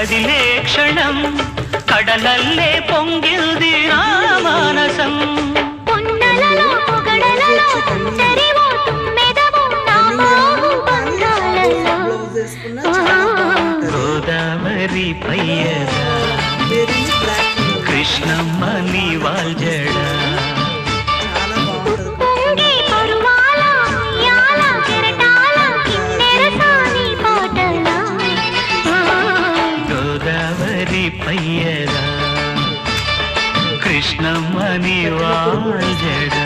కదిలే క్షణం కడలల్లే పొంగిల్ది నా మానసం గోదావరి పయ్యదా కృష్ణమ్మ నీ వాల్జడా గోదావరి పయ్యదా కృష్ణమ్మ నీ వాల్జడా